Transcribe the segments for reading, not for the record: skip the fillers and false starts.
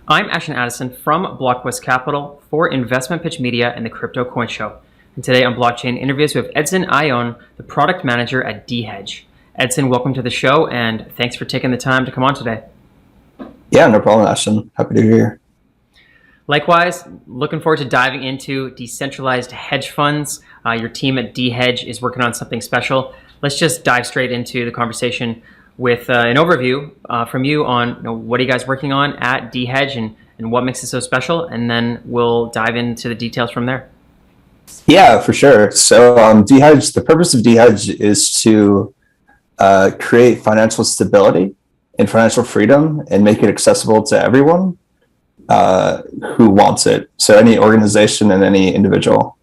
I'm Ashton Addison from Blockwest Capital for Investment Pitch Media and the Crypto Coin Show. And today on Blockchain Interviews, we have Edson Ayllon, the product manager at dHedge. Edson, welcome to the show, and thanks for taking the time to come on today. Yeah, no problem, Ashton. Happy to be here. Likewise, looking forward to diving into decentralized hedge funds. Your team at dHedge is working on something special. Let's just dive straight into the conversation with an overview from you on what are you guys working on at dHedge and what makes it so special, and then we'll dive into the details from there. Yeah, for sure. So dHedge, the purpose of dHedge is to create financial stability and financial freedom and make it accessible to everyone who wants it. So any organization and any individual.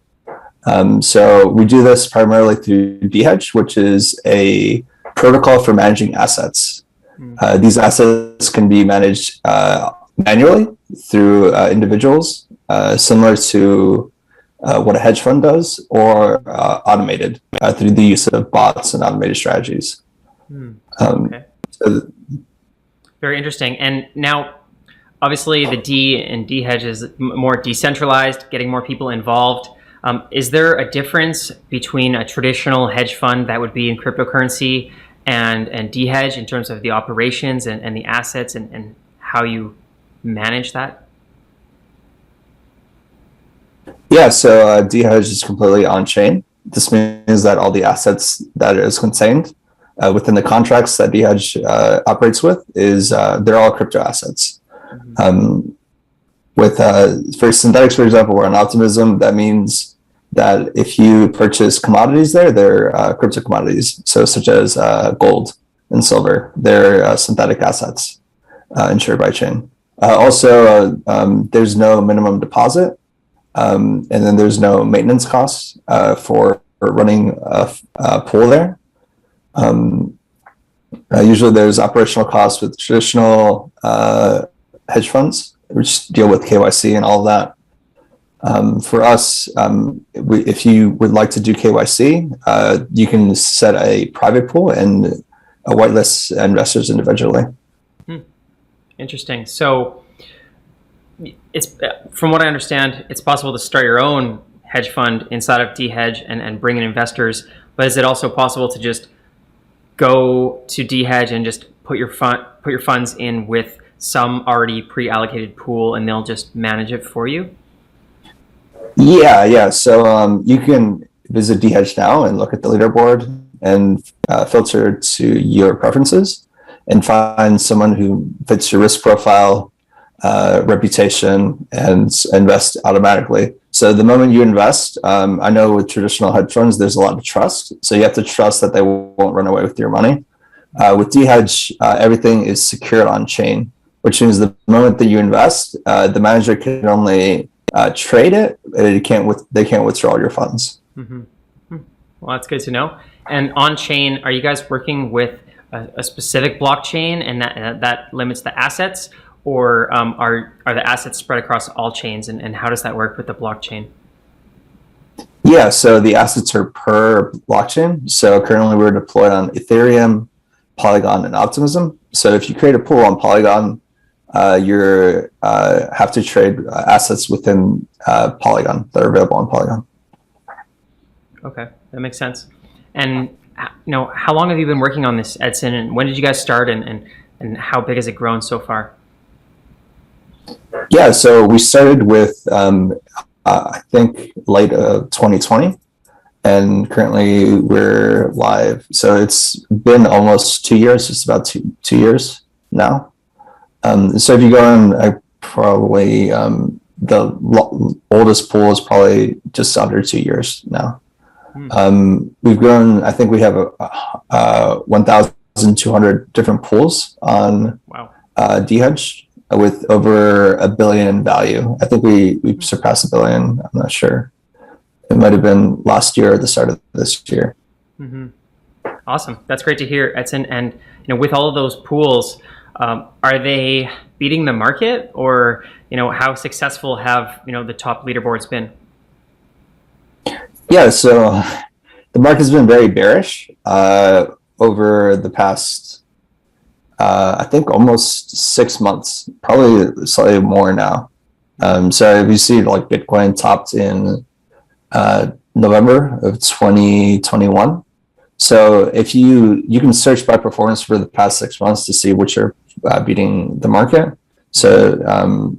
So we do this primarily through dHedge, which is a protocol for managing assets. These assets can be managed manually through individuals, similar to what a hedge fund does, or automated through the use of bots and automated strategies. Okay. Very interesting. And now, obviously, the D in dHedge is more decentralized, getting more people involved. Is there a difference between a traditional hedge fund that would be in cryptocurrency and dHedge in terms of the operations and the assets and how you manage that? Yeah, so dHedge is completely on-chain. This means that all the assets that is contained within the contracts that dHedge operates with they're all crypto assets. For synthetics, for example, or on optimism, that means that if you purchase commodities there, they're crypto commodities, so such as gold and silver. They're synthetic assets insured by chain. Also, there's no minimum deposit, and then there's no maintenance costs for running a pool there. Usually there's operational costs with traditional hedge funds, which deal with KYC and all of that. For us, if you would like to do KYC, you can set a private pool and whitelist investors individually. Interesting. So, it's from what I understand, it's possible to start your own hedge fund inside of dHedge and bring in investors. But is it also possible to just go to dHedge and just put your funds in with some already pre-allocated pool, and they'll just manage it for you? Yeah. So you can visit dHedge now and look at the leaderboard and filter to your preferences and find someone who fits your risk profile, reputation, and invest automatically. So the moment you invest, I know with traditional hedge funds, there's a lot of trust. So you have to trust that they won't run away with your money. With dHedge, everything is secured on chain, which means the moment that you invest, the manager can only trade it. They can't withdraw your funds. Well, that's good to know. And on chain, are you guys working with a specific blockchain, and that limits the assets, or are the assets spread across all chains? And how does that work with the blockchain? Yeah, so the assets are per blockchain. So currently we're deployed on Ethereum, Polygon, and Optimism. So if you create a pool on Polygon, you have to trade assets within Polygon that are available on Polygon. Okay, that makes sense. And how long have you been working on this, Edson? And when did you guys start? And how big has it grown so far? Yeah, so we started with I think late 2020, and currently we're live. So it's been almost 2 years. It's about two years now. So if you go on, probably the oldest pool is probably just under 2 years now. We've grown. I think we have 1,200 different pools on dHedge with over $1 billion in value. I think we surpassed $1 billion. I'm not sure. It might have been last year or the start of this year. Awesome. That's great to hear, Edson. And with all of those pools, are they beating the market, or how successful have the top leaderboards been? Yeah, so the market's been very bearish over the past I think almost 6 months, probably slightly more now. So we see like Bitcoin topped in November of 2021. So if you can search by performance for the past 6 months to see which are beating the market. So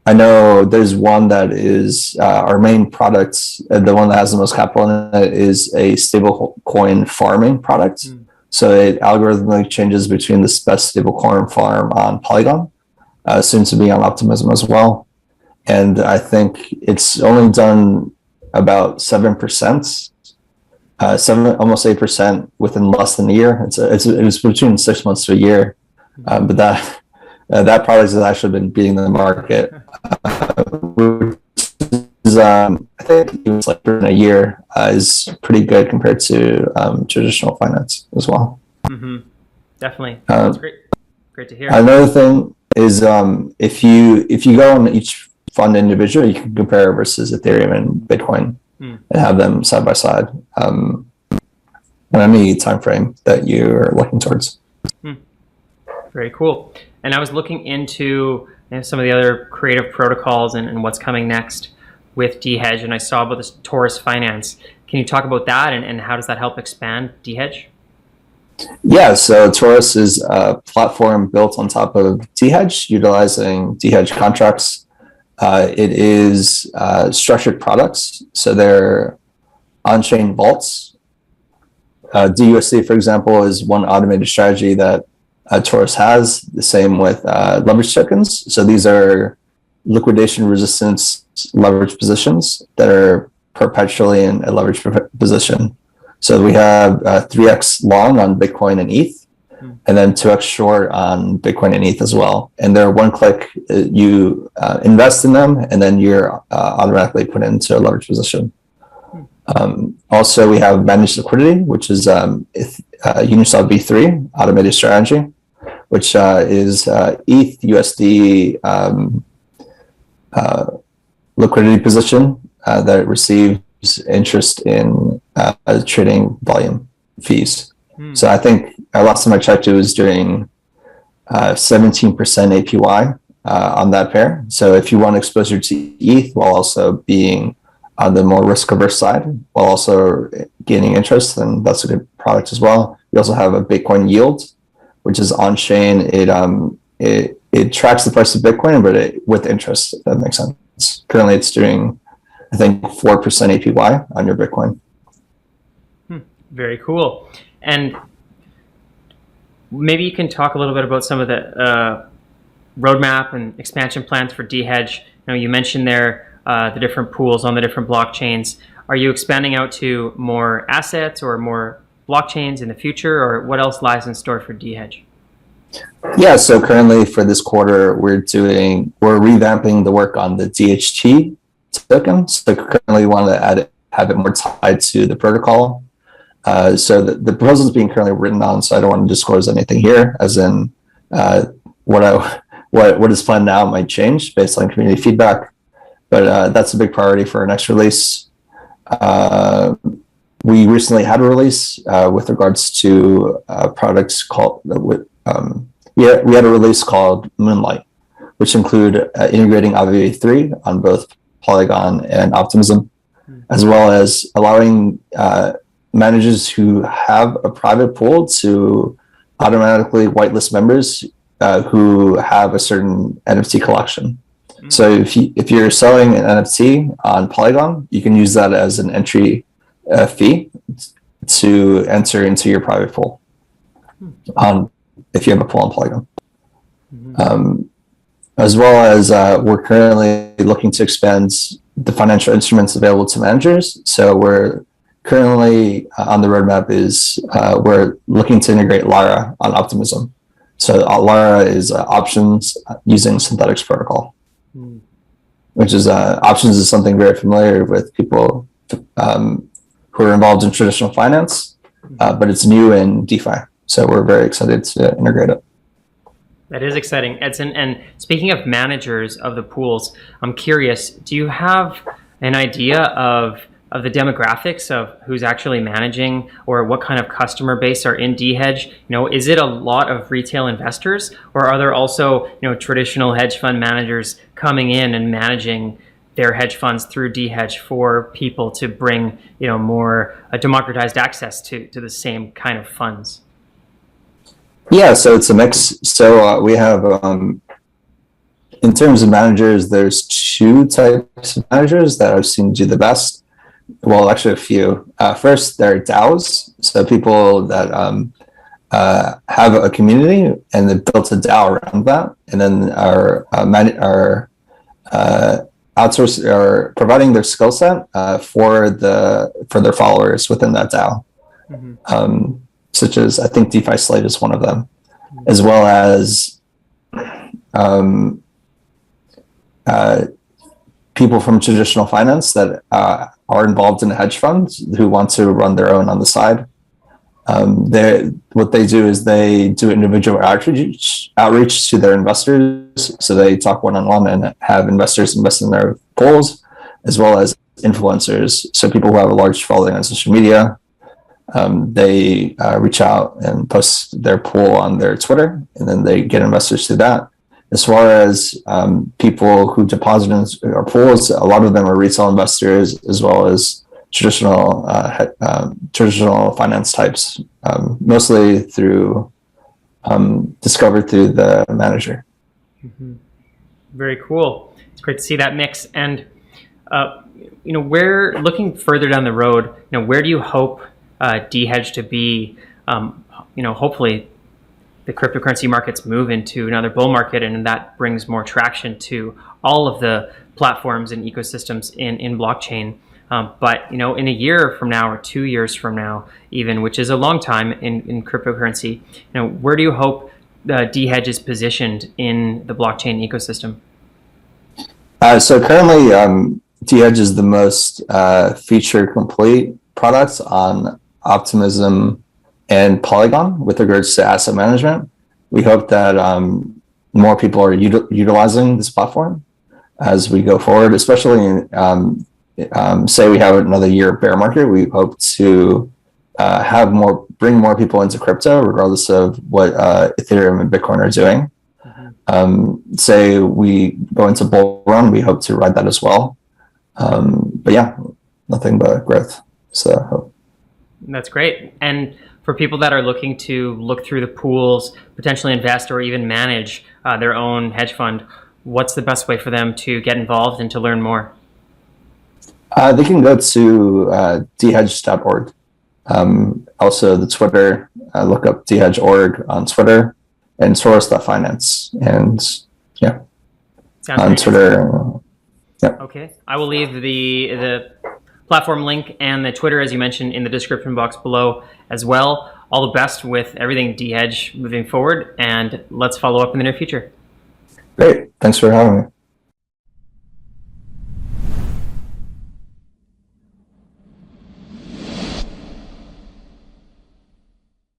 I know there's one that is our main product, the one that has the most capital in it is a stable coin farming product. So it algorithmically changes between the best stable coin farm on Polygon, soon to be on Optimism as well. And I think it's only done about 7%, almost 8% within less than a year. It was between 6 months to a year, but that product has actually been beating the market. I think it was like in a year is pretty good compared to traditional finance as well. Definitely, that's great to hear. Another thing is if you go on each fund individually, you can compare versus Ethereum and Bitcoin and have them side by side on any time frame that you're looking towards. Very cool. And I was looking into some of the other creative protocols and what's coming next with dHedge, and I saw about this Taurus Finance. Can you talk about that and how does that help expand dHedge? Yeah, so Taurus is a platform built on top of dHedge, utilizing dHedge contracts. It is structured products, so they're on-chain vaults. DUSD, for example, is one automated strategy that Taurus has. The same with leverage tokens. So these are liquidation resistance leverage positions that are perpetually in a leverage position. So we have 3x long on Bitcoin and ETH, and then 2x short on Bitcoin and ETH as well. And they're one click, you invest in them, and then you're automatically put into a leverage position. Also, we have managed liquidity, which is Uniswap V3 automated strategy, which is ETH USD liquidity position that receives interest in trading volume fees. So I think last time I checked, it was doing 17% APY on that pair. So if you want exposure to ETH while also being on the more risk-averse side, while also gaining interest, then that's a good product as well. We also have a Bitcoin yield, which is on-chain. It tracks the price of Bitcoin, but with interest, if that makes sense. Currently, it's doing, I think, 4% APY on your Bitcoin. Very cool. And maybe you can talk a little bit about some of the roadmap and expansion plans for dHedge. You mentioned there the different pools on the different blockchains. Are you expanding out to more assets or more blockchains in the future, or what else lies in store for dHedge? Yeah, so currently for this quarter, we're revamping the work on the DHT token. So currently we want to have it more tied to the protocol. So the proposal is being currently written on, so I don't want to disclose anything here, as in what is planned now might change based on community feedback. But that's a big priority for our next release. We recently had a release with regards to products called we had a release called Moonlight, which include integrating AVV3 on both Polygon and Optimism, as well as allowing managers who have a private pool to automatically whitelist members who have a certain NFT collection. So if you're selling an NFT on Polygon, you can use that as an entry fee to enter into your private pool if you have a pool on Polygon. As well as we're currently looking to expand the financial instruments available to managers. So we're currently on the roadmap is we're looking to integrate Lyra on Optimism. So Lyra is options using Synthetics protocol, which is options is something very familiar with people who are involved in traditional finance, but it's new in DeFi. So we're very excited to integrate it. That is exciting, Edson. And speaking of managers of the pools, I'm curious, do you have an idea of of the demographics of who's actually managing, or what kind of customer base are in dHedge? Is it a lot of retail investors, or are there also, traditional hedge fund managers coming in and managing their hedge funds through dHedge for people to bring, more democratized access to the same kind of funds? Yeah, so it's a mix. So we have, in terms of managers, there's two types of managers that I've seen do the best. Well, actually a few. First, there are DAOs, so people that have a community and they've built a DAO around that, and then are outsource or providing their skill set for their followers within that DAO. Mm-hmm. Such as, I think DeFi Slate is one of them, as well as people from traditional finance that are involved in hedge funds who want to run their own on the side. What they do is they do individual outreach to their investors. So they talk one-on-one and have investors invest in their pools, as well as influencers. So people who have a large following on social media, they reach out and post their pool on their Twitter, and then they get investors through that. As far as people who deposit in our pools, a lot of them are retail investors, as well as traditional finance types, mostly through discovered through the manager. Mm-hmm. Very cool. It's great to see that mix. And where, looking further down the road, where do you hope dHedge to be? Hopefully the cryptocurrency markets move into another bull market, and that brings more traction to all of the platforms and ecosystems in blockchain. But in a year from now, or 2 years from now, even, which is a long time in cryptocurrency, where do you hope dHedge is positioned in the blockchain ecosystem? So currently, dHedge is the most feature complete product on Optimism and Polygon with regards to asset management. We hope that more people are utilizing this platform as we go forward, especially say we have another year of bear market. We hope to bring more people into crypto, regardless of what Ethereum and Bitcoin are doing. Mm-hmm. Say we go into bull run, we hope to ride that as well. But yeah, nothing but growth. So that's great. And for people that are looking to look through the pools, potentially invest or even manage their own hedge fund, what's the best way for them to get involved and to learn more? They can go to dhedge.org. Also the Twitter, look up dHedge.org on Twitter, and Taurus.finance. And yeah, sounds on Twitter. Yeah. Okay. I will leave the platform link and the Twitter, as you mentioned, in the description box below as well. All the best with everything dHedge moving forward, and let's follow up in the near future. Great. Thanks for having me.